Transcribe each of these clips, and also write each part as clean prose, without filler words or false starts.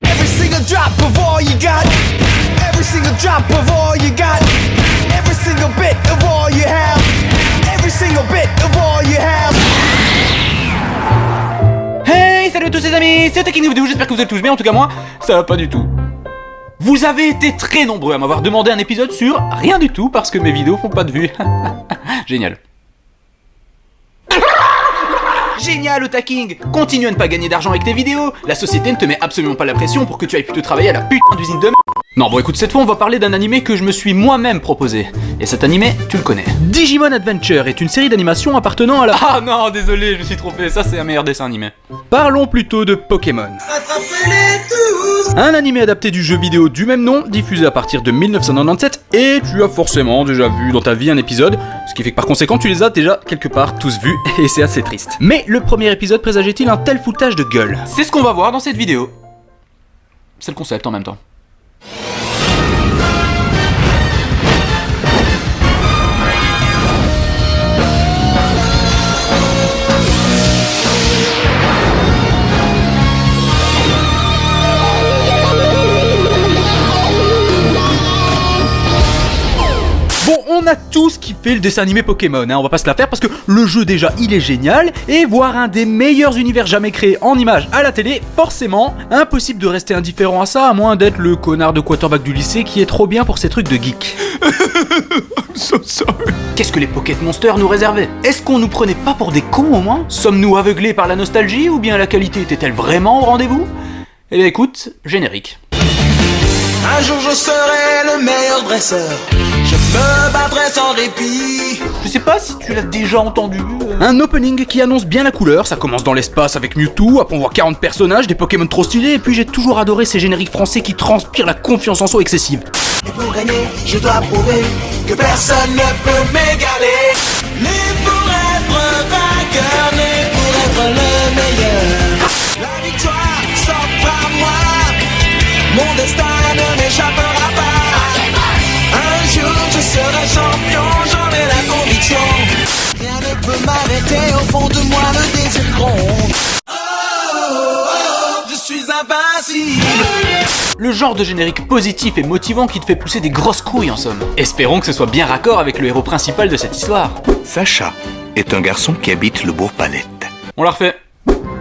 Every single drop of all you got. Every single drop of all you got. Every single bit of all you have. Every single bit of all you have. Hey, salut à tous les amis, c'est Taking Vidéo, j'espère que vous êtes tous bien, en tout cas moi, ça va pas du tout. Vous avez été très nombreux à m'avoir demandé un épisode sur rien du tout parce que mes vidéos font pas de vues. Génial. Génial, Taking! Continue à ne pas gagner d'argent avec tes vidéos. La société ne te met absolument pas la pression pour que tu ailles plutôt travailler à la putain d'usine de merde. Non, bon écoute, cette fois on va parler d'un animé que je me suis moi-même proposé. Et cet animé, tu le connais. Digimon Adventure est une série d'animation appartenant à la... Ah non, désolé, je me suis trompé, ça c'est un meilleur dessin animé. Parlons plutôt de Pokémon. Attrapez-les tous. Un animé adapté du jeu vidéo du même nom, diffusé à partir de 1997, et tu as forcément déjà vu dans ta vie un épisode, ce qui fait que par conséquent tu les as déjà quelque part tous vus, et c'est assez triste. Mais le premier épisode présageait-il un tel foutage de gueule? C'est ce qu'on va voir dans cette vidéo. C'est le concept en même temps. On a tous kiffé le dessin animé Pokémon, hein, on va pas se la faire parce que le jeu déjà il est génial, et voir un des meilleurs univers jamais créés en images à la télé, forcément, impossible de rester indifférent à ça, à moins d'être le connard de quarterback du lycée qui est trop bien pour ces trucs de geek. I'm so sorry. Qu'est-ce que les Pocket Monsters nous réservaient? Est-ce qu'on nous prenait pas pour des cons au moins? Sommes-nous aveuglés par la nostalgie ou bien la qualité était-elle vraiment au rendez-vous? Eh bien écoute, générique. Un jour je serai le meilleur dresseur. Je me battrai sans répit. Je sais pas si tu l'as déjà entendu. Un opening qui annonce bien la couleur, ça commence dans l'espace avec Mewtwo, après on voit 40 personnages, des Pokémon trop stylés, et puis j'ai toujours adoré ces génériques français qui transpirent la confiance en soi excessive. Et pour gagner, je dois prouver que personne ne peut m'égaler. Né pour être vainqueur, né pour être le meilleur. La victoire s'offre à moi. Mon destin ne m'échappera pas. Un jour je serai champion, j'en ai la conviction. Rien ne peut m'arrêter, au fond de moi le désir gronde. Je suis invincible. Le genre de générique positif et motivant qui te fait pousser des grosses couilles en somme. Espérons que ce soit bien raccord avec le héros principal de cette histoire. Sacha est un garçon qui habite le Bourg-Palette. On la refait.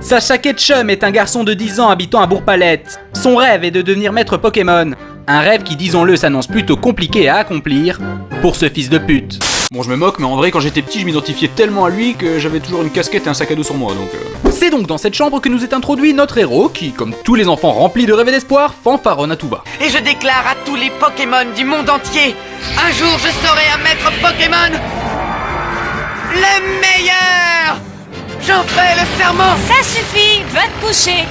Sacha Ketchum est un garçon de 10 ans habitant à Bourg-Palette. Son rêve est de devenir maître Pokémon. Un rêve qui, disons-le, s'annonce plutôt compliqué à accomplir pour ce fils de pute. Bon, je me moque, mais en vrai, quand j'étais petit, je m'identifiais tellement à lui que j'avais toujours une casquette et un sac à dos sur moi, donc... C'est donc dans cette chambre que nous est introduit notre héros, qui, comme tous les enfants remplis de rêves et d'espoir, fanfaronne à tout va. Et je déclare à tous les Pokémon du monde entier, un jour je serai un maître Pokémon le meilleur. J'en fais le serment. Ça suffit, va te coucher.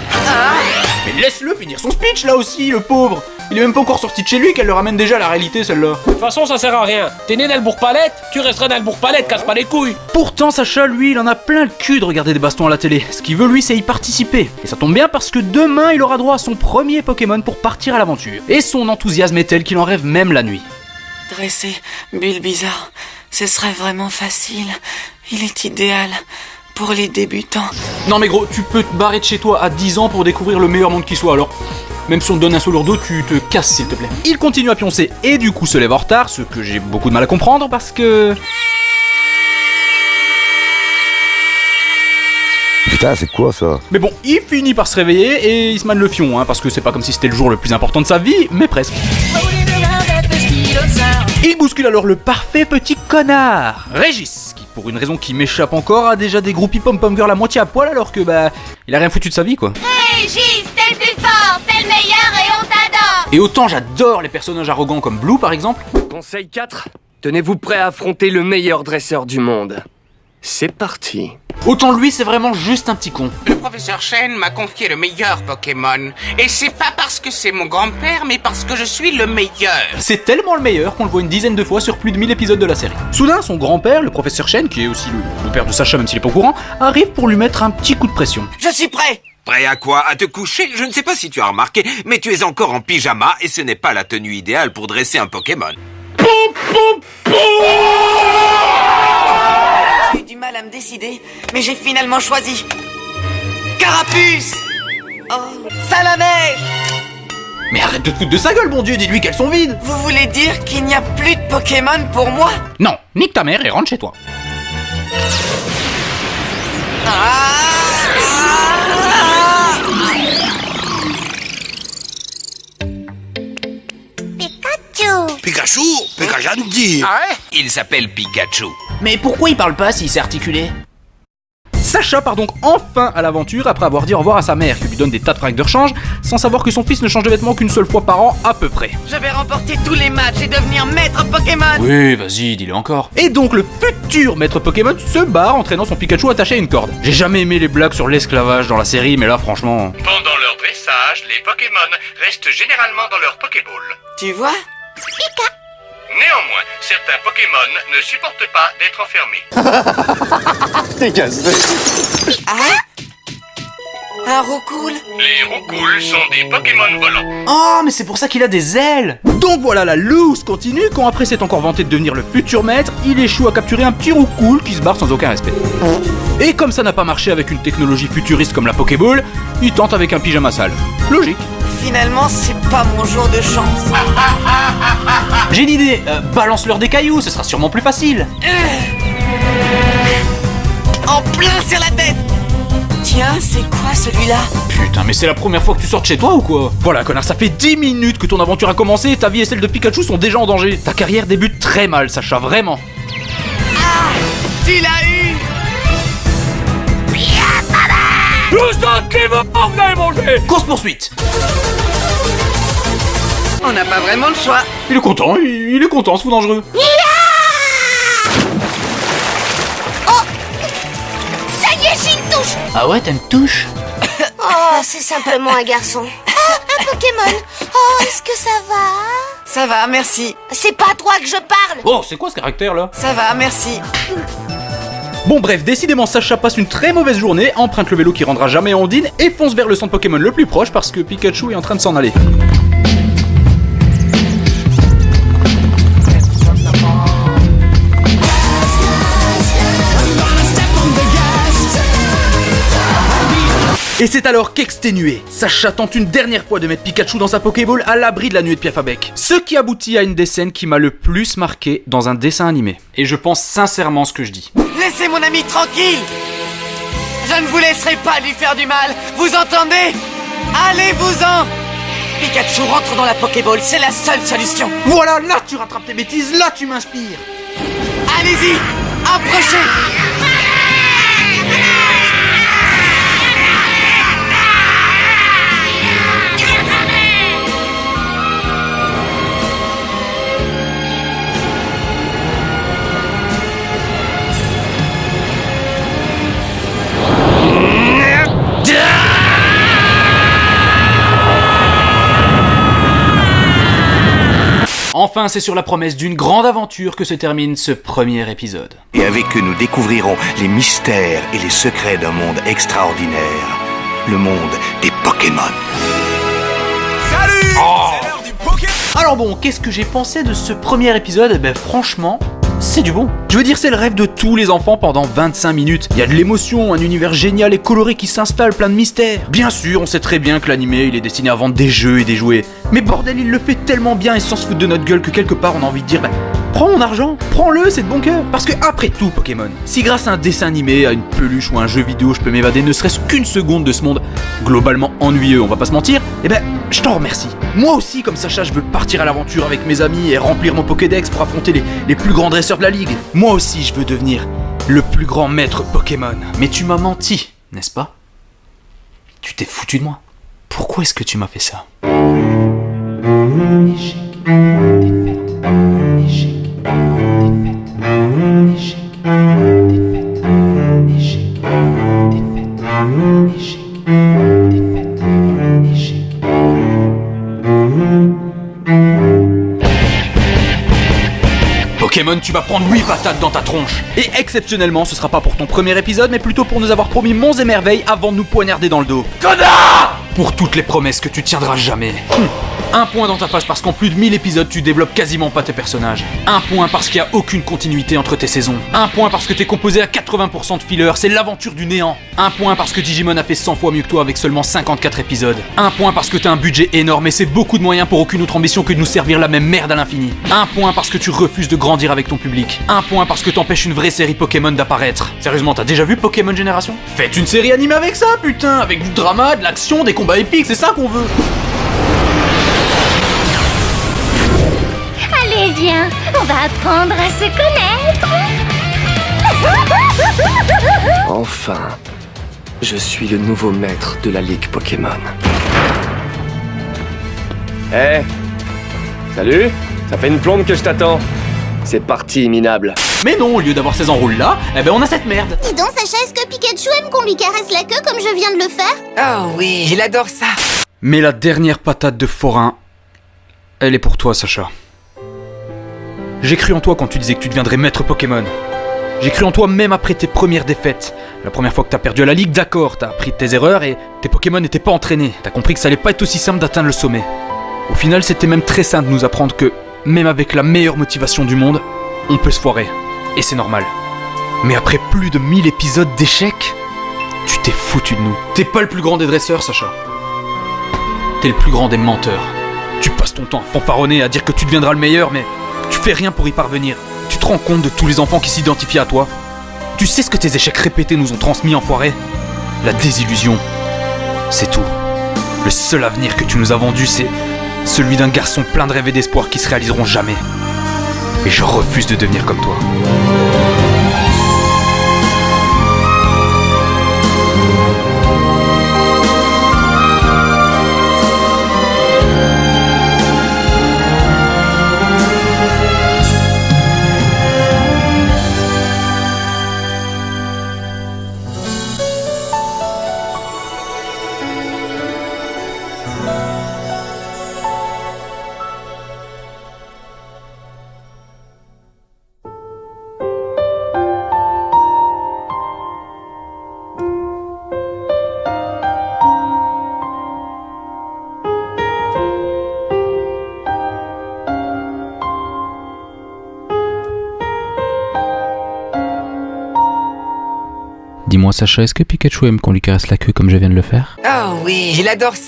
Mais laisse-le finir son speech là aussi, le pauvre. Il est même pas encore sorti de chez lui qu'elle le ramène déjà à la réalité celle-là. De toute façon ça sert à rien. T'es né dans le Bourg-Palette, tu resteras dans le Bourg-Palette, casse pas les couilles. Pourtant Sacha, lui, il en a plein le cul de regarder des bastons à la télé. Ce qu'il veut lui, c'est y participer. Et ça tombe bien parce que demain, il aura droit à son premier Pokémon pour partir à l'aventure. Et son enthousiasme est tel qu'il en rêve même la nuit. Dresser Bulbizarre, ce serait vraiment facile. Il est idéal pour les débutants. Non mais gros, tu peux te barrer de chez toi à 10 ans pour découvrir le meilleur monde qui soit, alors... Même si on te donne un saut lourdeau, tu te casses s'il te plaît. Il continue à pioncer et du coup se lève en retard, ce que j'ai beaucoup de mal à comprendre parce que... Putain, c'est quoi ça? Mais bon, il finit par se réveiller et il se mane le fion, hein, parce que c'est pas comme si c'était le jour le plus important de sa vie, mais presque. Il bouscule alors le parfait petit connard, Régis, qui pour une raison qui m'échappe encore a déjà des groupies pom-pom girl à moitié à poil alors que bah il a rien foutu de sa vie quoi. Régis, t'es le plus fort, t'es le meilleur et on t'adore. Et autant j'adore les personnages arrogants comme Blue par exemple. Conseil 4, tenez-vous prêt à affronter le meilleur dresseur du monde. C'est parti. Autant lui c'est vraiment juste un petit con. Le professeur Chen m'a confié le meilleur Pokémon. Et c'est pas parce que c'est mon grand-père, mais parce que je suis le meilleur. C'est tellement le meilleur qu'on le voit une dizaine de fois sur plus de 1000 épisodes de la série. Soudain, son grand-père, le professeur Chen, qui est aussi le père de Sacha même s'il est pas au courant, arrive pour lui mettre un petit coup de pression. Je suis prêt. Prêt à quoi? À te coucher? Je ne sais pas si tu as remarqué, mais tu es encore en pyjama et ce n'est pas la tenue idéale pour dresser un Pokémon. J'ai eu du mal à me décider, mais j'ai finalement choisi Carapuce. Oh, Salamèche. Mais arrête de te foutre de sa gueule, mon dieu, dis-lui qu'elles sont vides. Vous voulez dire qu'il n'y a plus de Pokémon pour moi? Non, nique ta mère et rentre chez toi. Pikachu, Pikachu. Ah ouais? Il s'appelle Pikachu. Mais pourquoi il parle pas s'il s'est articulé? Sacha part donc enfin à l'aventure après avoir dit au revoir à sa mère qui lui donne des tas de fringues de rechange sans savoir que son fils ne change de vêtements qu'une seule fois par an à peu près. Je vais remporter tous les matchs et devenir maître Pokémon. Oui, vas-y, dis-le encore. Et donc le futur maître Pokémon se barre en traînant son Pikachu attaché à une corde. J'ai jamais aimé les blagues sur l'esclavage dans la série, mais là franchement... Pendant leur dressage, les Pokémon restent généralement dans leur Pokéball. Tu vois? Néanmoins, certains Pokémon ne supportent pas d'être enfermés. Un Roucoule. Les Roucoules sont des Pokémon volants. Oh, mais c'est pour ça qu'il a des ailes. Donc voilà, la loose continue quand après s'est encore vanté de devenir le futur maître, il échoue à capturer un petit Roucoule qui se barre sans aucun respect. Et comme ça n'a pas marché avec une technologie futuriste comme la Pokéball, il tente avec un pyjama sale. Logique. Finalement, c'est pas mon jour de chance. J'ai une idée, balance-leur des cailloux, ce sera sûrement plus facile. En plein sur la tête. Tiens, c'est quoi celui-là? Putain, mais c'est la première fois que tu sors de chez toi ou quoi? Voilà, connard, ça fait 10 minutes que ton aventure a commencé et ta vie et celle de Pikachu sont déjà en danger. Ta carrière débute très mal, Sacha, vraiment. Ah, tu l'as eu. Course-poursuite. On n'a pas vraiment le choix. Il est content, il est content, ce fou dangereux. Ça y est, j'ai une touche. Ah ouais, t'as une touche? Oh, c'est simplement un garçon. Ah, un Pokémon. Oh, est-ce que ça va? Ça va, merci. C'est pas à toi que je parle. Oh, c'est quoi ce caractère là? Ça va, merci. Bon bref, décidément Sacha passe une très mauvaise journée, emprunte le vélo qui rendra jamais Ondine et fonce vers le centre Pokémon le plus proche parce que Pikachu est en train de s'en aller. Et c'est alors qu'exténué, Sacha tente une dernière fois de mettre Pikachu dans sa Pokéball à l'abri de la nuée de Piafabec. Ce qui aboutit à une des scènes qui m'a le plus marqué dans un dessin animé. Et je pense sincèrement ce que je dis. Laissez mon ami tranquille. Je ne vous laisserai pas lui faire du mal. Vous entendez? Allez-vous-en. Pikachu rentre dans la Pokéball, c'est la seule solution. Voilà, là tu rattrapes tes bêtises, là tu m'inspires. Allez-y, approchez. Enfin, c'est sur la promesse d'une grande aventure que se termine ce premier épisode. Et avec eux, nous découvrirons les mystères et les secrets d'un monde extraordinaire. Le monde des Pokémon. Salut. C'est l'heure du Pokémon. Alors bon, qu'est-ce que j'ai pensé de ce premier épisode? Ben franchement, c'est du bon. Je veux dire, c'est le rêve de tous les enfants pendant 25 minutes. Il y a de l'émotion, un univers génial et coloré qui s'installe, plein de mystères. Bien sûr, on sait très bien que l'animé, il est destiné à vendre des jeux et des jouets. Mais bordel, il le fait tellement bien et sans se foutre de notre gueule que quelque part on a envie de dire, bah, prends mon argent, prends-le, c'est de bon cœur. Parce que après tout, Pokémon, si grâce à un dessin animé, à une peluche ou à un jeu vidéo, je peux m'évader ne serait-ce qu'une seconde de ce monde globalement ennuyeux, on va pas se mentir, eh ben, je t'en remercie. Moi aussi, comme Sacha, je veux partir à l'aventure avec mes amis et remplir mon Pokédex pour affronter les plus grands dresseurs de la ligue. Moi aussi, je veux devenir le plus grand maître Pokémon. Mais tu m'as menti, n'est-ce pas? Tu t'es foutu de moi. Pourquoi est-ce que tu m'as fait ça? Échec, défaite, échec, défaite, échec, défaite, échec, défaite, échec, défaite, échec. Pokémon, tu vas prendre 8 patates dans ta tronche. Et exceptionnellement, ce sera pas pour ton premier épisode, mais plutôt pour nous avoir promis monts et merveilles avant de nous poignarder dans le dos. Connard! Pour toutes les promesses que tu tiendras jamais. 1 point dans ta face parce qu'en plus de 1000 épisodes, tu développes quasiment pas tes personnages. 1 point parce qu'il y a aucune continuité entre tes saisons. 1 point parce que t'es composé à 80% de fillers, c'est l'aventure du néant. 1 point parce que Digimon a fait 100 fois mieux que toi avec seulement 54 épisodes. 1 point parce que t'as un budget énorme et c'est beaucoup de moyens pour aucune autre ambition que de nous servir la même merde à l'infini. 1 point parce que tu refuses de grandir avec ton public. 1 point parce que t'empêches une vraie série Pokémon d'apparaître. Sérieusement, t'as déjà vu Pokémon Génération? Faites une série animée avec ça, putain, avec du drama, de l'action, des combats épiques, c'est ça qu'on veut. Allez, viens, on va apprendre à se connaître. Enfin, je suis le nouveau maître de la Ligue Pokémon. Eh, salut. Ça fait une plombe que je t'attends. C'est parti, minable. Mais non, au lieu d'avoir ces enroules là, eh ben on a cette merde. Dis donc, Sacha, est-ce que Pikachu aime qu'on lui caresse la queue comme je viens de le faire? Oh oui, il adore ça. Mais la dernière patate de forain, elle est pour toi, Sacha. J'ai cru en toi quand tu disais que tu deviendrais maître Pokémon. J'ai cru en toi même après tes premières défaites. La première fois que t'as perdu à la Ligue, d'accord, t'as appris de tes erreurs et tes Pokémon n'étaient pas entraînés. T'as compris que ça allait pas être aussi simple d'atteindre le sommet. Au final, c'était même très simple de nous apprendre que, même avec la meilleure motivation du monde, on peut se foirer. Et c'est normal. Mais après plus de 1000 épisodes d'échecs, tu t'es foutu de nous. T'es pas le plus grand des dresseurs, Sacha. T'es le plus grand des menteurs. Tu passes ton temps à fanfaronner, à dire que tu deviendras le meilleur, mais tu fais rien pour y parvenir. Tu te rends compte de tous les enfants qui s'identifient à toi? Tu sais ce que tes échecs répétés nous ont transmis, enfoiré? La désillusion. C'est tout. Le seul avenir que tu nous as vendu, c'est celui d'un garçon plein de rêves et d'espoir qui se réaliseront jamais. Et je refuse de devenir comme toi. Dis-moi Sacha, est-ce que Pikachu aime qu'on lui caresse la queue comme je viens de le faire? Oh oui, il adore ça.